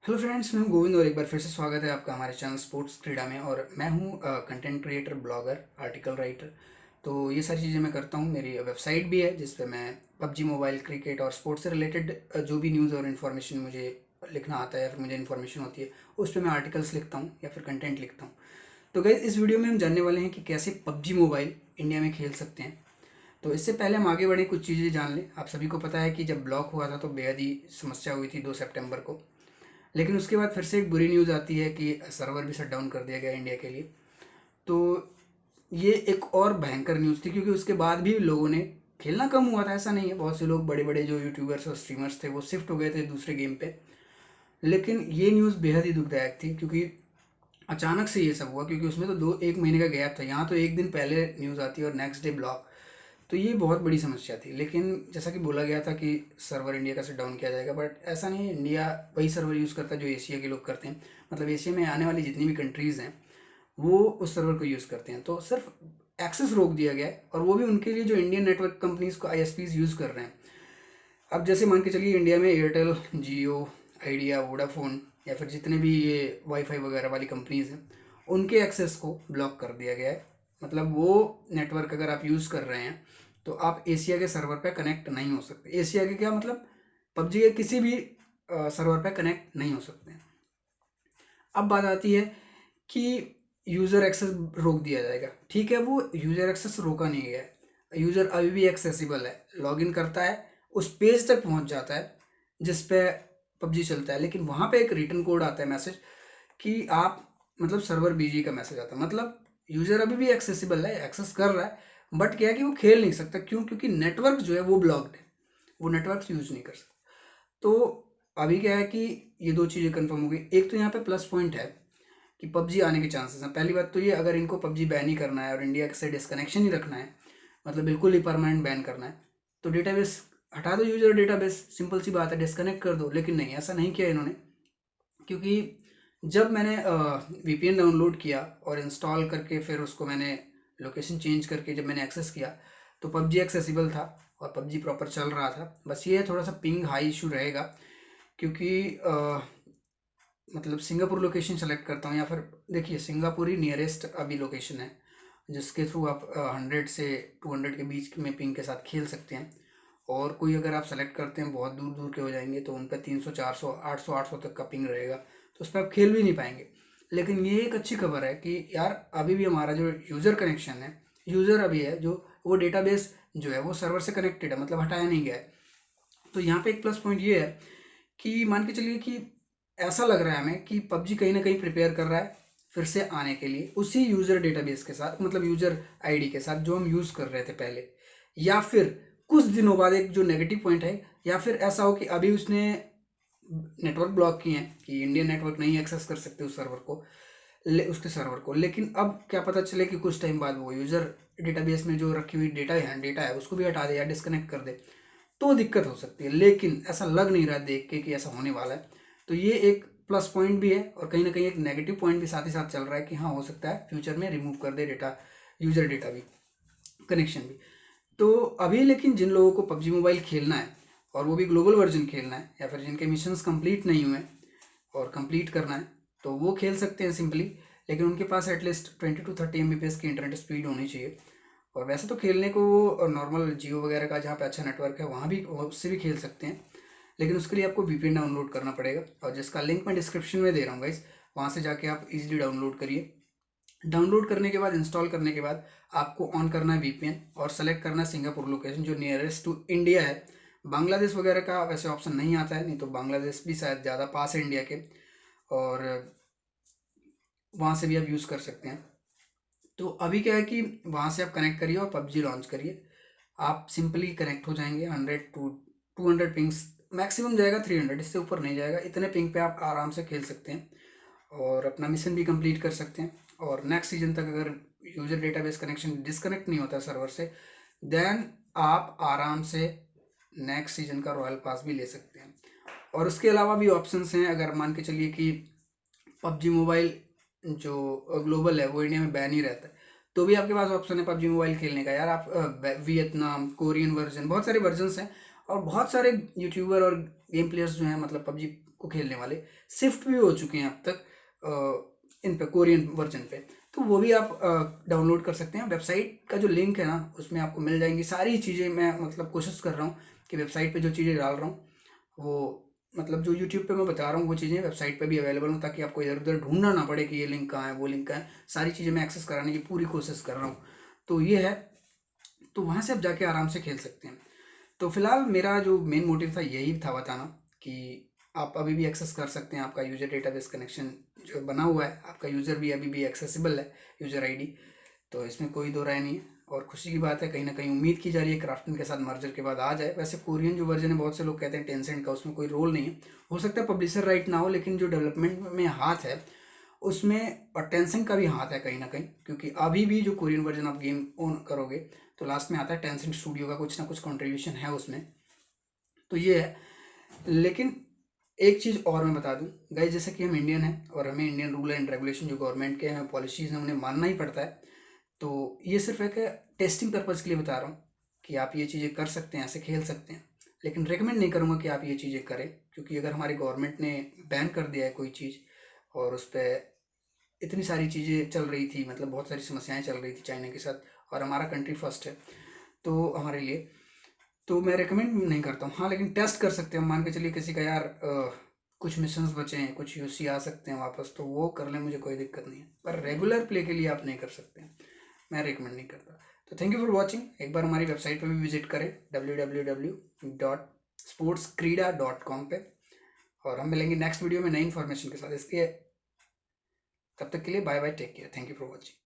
Hello friends, मैं हूं गोविंद और एक बार फिर से स्वागत है आपका हमारे चैनल स्पोर्ट्स क्रीडा में। और मैं हूं content creator, blogger, article writer. तो ये सारी चीज़ें मैं करता हूं। मेरी वेबसाइट भी है जिस पे मैं पबजी मोबाइल, क्रिकेट और स्पोर्ट्स से रिलेटेड जो भी न्यूज़ और इन्फॉर्मेशन मुझे लिखना आता है या फिर मुझे इन्फॉर्मेशन होती है उस पर मैं आर्टिकल्स लिखता हूँ या फिर कंटेंट लिखता हूँ। तो गाइस, इस वीडियो में हम जानने वाले हैं कि कैसे पबजी मोबाइल इंडिया में खेल सकते हैं। तो इससे पहले हम आगे बढ़े कुछ चीज़ें जान लें। आप सभी को पता है कि जब ब्लॉक हुआ था तो बेहद ही समस्या हुई थी 2 सितंबर को। लेकिन उसके बाद फिर से एक बुरी न्यूज़ आती है कि सर्वर भी शट डाउन कर दिया गया इंडिया के लिए। तो ये एक और भयंकर न्यूज़ थी क्योंकि उसके बाद भी लोगों ने खेलना कम हुआ था, ऐसा नहीं है। बहुत से लोग बड़े बड़े जो यूट्यूबर्स और स्ट्रीमर्स थे वो शिफ्ट हो गए थे दूसरे गेम पे। लेकिन ये न्यूज़ बेहद ही दुखदायक थी क्योंकि अचानक से ये सब हुआ, क्योंकि उसमें तो दो एक महीने का गैप था। यहाँ तो एक दिन पहले न्यूज़ आती है और नेक्स्ट डे ब्लॉक। तो ये बहुत बड़ी समस्या थी। लेकिन जैसा कि बोला गया था कि सर्वर इंडिया का शट डाउन किया जाएगा, बट ऐसा नहीं है। इंडिया वही सर्वर यूज़ करता है जो एशिया के लोग करते हैं। मतलब एशिया में आने वाली जितनी भी कंट्रीज़ हैं वो उस सर्वर को यूज़ करते हैं। तो सिर्फ एक्सेस रोक दिया गया है, और वो भी उनके लिए जो इंडियन नेटवर्क कंपनीज को आईएसपीज यूज़ कर रहे हैं। अब जैसे मान के चलिए इंडिया में एयरटेल, जियो, आइडिया, वोडाफोन या फिर जितने भी ये वाईफाई वगैरह वाली कंपनीज हैं उनके एक्सेस को ब्लॉक कर दिया गया है। मतलब वो नेटवर्क अगर आप यूज़ कर रहे हैं तो आप एशिया के सर्वर पे कनेक्ट नहीं हो सकते। एशिया के क्या मतलब, पबजी के किसी भी सर्वर पे कनेक्ट नहीं हो सकते हैं। अब बात आती है कि यूज़र एक्सेस रोक दिया जाएगा। ठीक है, वो यूज़र एक्सेस रोका नहीं गया है। यूज़र अभी भी एक्सेसिबल है, लॉगिन करता है, उस पेज तक पहुंच जाता है जिस पे पबजी चलता है। लेकिन वहां पे एक रिटर्न कोड आता है, मैसेज कि आप, मतलब सर्वर बीजी का मैसेज आता है। मतलब यूज़र अभी भी एक्सेसिबल है, एक्सेस कर रहा है, बट क्या है कि वो खेल नहीं सकता। क्यों? क्योंकि नेटवर्क जो है वो ब्लॉक्ड है, वो नेटवर्क यूज़ नहीं कर सकता। तो अभी क्या है कि ये दो चीज़ें कंफर्म हो गई। एक तो यहाँ पे प्लस पॉइंट है कि पबजी आने के चांसेस हैं। पहली बात तो ये, अगर इनको पबजी बैन ही करना है और इंडिया से डिस्कनेक्शन ही रखना है, मतलब बिल्कुल ही परमानेंट बैन करना है, तो डेटाबेस हटा दो। यूजर डेटाबेस, सिंपल सी बात है, डिस्कनेक्ट कर दो। लेकिन नहीं, ऐसा नहीं किया इन्होंने। क्योंकि जब मैंने वीपीएन डाउनलोड किया और इंस्टॉल करके फिर उसको मैंने लोकेशन चेंज करके जब मैंने एक्सेस किया तो पबजी एक्सेसिबल था और पबजी प्रॉपर चल रहा था। बस ये थोड़ा सा पिंग हाई इशू रहेगा क्योंकि मतलब सिंगापुर लोकेशन सेलेक्ट करता हूँ, या फिर देखिए सिंगापुर ही नियरेस्ट अभी लोकेशन है जिसके थ्रू आप 100 से 200 के बीच में पिंग के साथ खेल सकते हैं। और कोई अगर आप सेलेक्ट करते हैं बहुत दूर दूर के हो जाएंगे तो उन पर 300, 400, 800 तक का पिंग रहेगा, तो उस पर आप खेल भी नहीं पाएंगे। लेकिन ये एक अच्छी खबर है कि यार अभी भी हमारा जो यूज़र कनेक्शन है, यूज़र अभी है जो, वो डेटाबेस जो है वो सर्वर से कनेक्टेड है, मतलब हटाया नहीं गया है। तो यहाँ पे एक प्लस पॉइंट ये है कि मान के चलिए कि ऐसा लग रहा है हमें कि पबजी कहीं ना कहीं प्रिपेयर कर रहा है फिर से आने के लिए उसी यूज़र डेटाबेस के साथ, मतलब यूज़र आईडी के साथ जो हम यूज़ कर रहे थे पहले। या फिर कुछ दिनों बाद, एक जो नेगेटिव पॉइंट है, या फिर ऐसा हो कि अभी उसने नेटवर्क ब्लॉक किए हैं कि इंडियन नेटवर्क नहीं एक्सेस कर सकते उस सर्वर को, उसके सर्वर को। लेकिन अब क्या पता चले कि कुछ टाइम बाद वो यूज़र डेटाबेस में जो रखी हुई डेटा है उसको भी हटा दे या डिस्कनेक्ट कर दे, तो दिक्कत हो सकती है। लेकिन ऐसा लग नहीं रहा देख के कि ऐसा होने वाला है। तो ये एक प्लस पॉइंट भी है और कहीं ना कहीं एक नेगेटिव पॉइंट भी साथ ही साथ चल रहा है कि हाँ, हो सकता है फ्यूचर में रिमूव कर दे डेटा, यूजर डेटा भी, कनेक्शन भी। तो अभी लेकिन जिन लोगों को पबजी मोबाइल खेलना है और वो भी ग्लोबल वर्जन खेलना है, या फिर जिनके मिशंस कंप्लीट नहीं हुए और कंप्लीट करना है, तो वो खेल सकते हैं सिंपली। लेकिन उनके पास एटलीस्ट 20 to 30 Mbps की इंटरनेट स्पीड होनी चाहिए। और वैसे तो खेलने को वो नॉर्मल जियो वगैरह का जहाँ पे अच्छा नेटवर्क है वहाँ भी, उससे भी खेल सकते हैं। लेकिन उसके लिए आपको वीपीएन डाउनलोड करना पड़ेगा, और जिसका लिंक मैं डिस्क्रिप्शन में दे रहा हूँ गाइस, वहाँ से जाके आप इजीली डाउनलोड करिए। डाउनलोड करने के बाद, इंस्टॉल करने के बाद आपको ऑन करना है वीपीएन और सेलेक्ट करना है सिंगापुर लोकेशन जो नियरेस्ट टू इंडिया है। बांग्लादेश वगैरह का वैसे ऑप्शन नहीं आता है, नहीं तो बांग्लादेश भी शायद ज़्यादा पास है इंडिया के, और वहाँ से भी आप यूज़ कर सकते हैं। तो अभी क्या है कि वहाँ से आप कनेक्ट करिए और पबजी लॉन्च करिए। आप सिंपली कनेक्ट हो जाएंगे। 100 to 200 पिंग्स मैक्सिमम जाएगा, 300, इससे ऊपर नहीं जाएगा। इतने पिंग पे आप आराम से खेल सकते हैं और अपना मिशन भी कंप्लीट कर सकते हैं। और नेक्स्ट सीजन तक अगर यूजर डेटाबेस कनेक्शन डिस्कनेक्ट नहीं होता सर्वर से, देन आप आराम से नेक्स्ट सीजन का रॉयल पास भी ले सकते हैं। और उसके अलावा भी ऑप्शंस हैं। अगर मान के चलिए कि पबजी मोबाइल जो ग्लोबल है वो इंडिया में बैन ही रहता है, तो भी आपके पास ऑप्शन है पबजी मोबाइल खेलने का। यार आप वियतनाम, कोरियन वर्जन, बहुत सारे वर्जन्स हैं। और बहुत सारे यूट्यूबर और गेम प्लेयर्स जो हैं, मतलब पबजी को खेलने वाले शिफ्ट भी हो चुके हैं अब तक इन पे कोरियन वर्जन पे, तो वो भी आप डाउनलोड कर सकते हैं। वेबसाइट का जो लिंक है ना उसमें आपको मिल जाएंगी सारी चीज़ें। मैं मतलब कोशिश कर रहा हूँ कि वेबसाइट पे जो चीज़ें डाल रहा हूँ वो मतलब जो यूट्यूब पे मैं बता रहा हूँ वो चीज़ें वेबसाइट पे भी अवेलेबल हो, ताकि आपको इधर उधर ढूंढना ना पड़े कि ये लिंक कहाँ है वो लिंक कहाँ है। सारी चीज़ें मैं एक्सेस कराने की पूरी कोशिश कर रहा हूँ। तो ये है, तो वहाँ से आप जाके आराम से खेल सकते हैं। तो फिलहाल मेरा जो मेन मोटिव था यही था बताना कि आप अभी भी एक्सेस कर सकते हैं। आपका यूजर डेटाबेस कनेक्शन जो बना हुआ है, आपका यूज़र भी अभी भी एक्सेसिबल है, यूज़र आईडी। तो इसमें कोई दो राय नहीं है और खुशी की बात है। कहीं ना कहीं उम्मीद की जा रही है क्राफ्टन के साथ मर्जर के बाद आ जाए। वैसे कोरियन जो वर्जन है बहुत से लोग कहते हैं टेंसेंट का, उसमें कोई रोल नहीं है। हो सकता है पब्लिशर राइट ना हो, लेकिन जो डेवलपमेंट में हाथ है उसमें और टेंसेंट का भी हाथ है कहीं ना कहीं, क्योंकि अभी भी जो कोरियन वर्जन आप गेम ओन करोगे तो लास्ट में आता है टेंसेंट स्टूडियो का कुछ ना कुछ कंट्रीब्यूशन है उसमें। तो ये है। लेकिन एक चीज़ और मैं बता दूं गाइस, जैसे कि हम इंडियन हैं और हमें इंडियन रूल एंड रेगुलेशन जो गवर्नमेंट के हैं पॉलिसीज़ हैं उन्हें मानना ही पड़ता है। तो ये सिर्फ एक टेस्टिंग पर्पज़ के लिए बता रहा हूँ कि आप ये चीज़ें कर सकते हैं, ऐसे खेल सकते हैं। लेकिन रेकमेंड नहीं करूँगा कि आप ये चीज़ें करें, क्योंकि अगर हमारी गवर्नमेंट ने बैन कर दिया है कोई चीज़ और उस पर इतनी सारी चीज़ें चल रही थी, मतलब बहुत सारी समस्याएं चल रही थी चाइना के साथ, और हमारा कंट्री फर्स्ट है तो हमारे लिए, तो मैं रेकमेंड नहीं करता हूँ। हाँ लेकिन टेस्ट कर सकते हैं। मान के चलिए किसी का यार कुछ मिशंस बचे हैं, कुछ यूसी आ सकते हैं वापस, तो वो कर लें, मुझे कोई दिक्कत नहीं है। पर रेगुलर प्ले के लिए आप नहीं कर सकते हैं, मैं रेकमेंड नहीं करता। तो थैंक यू फॉर वॉचिंग। एक बार हमारी वेबसाइट पर भी विजिट करें www.sportskrida.com पे, और हम मिलेंगे नेक्स्ट वीडियो में नई इन्फॉर्मेशन के साथ। इसके तब तक के लिए bye bye, take care, thank you for watching.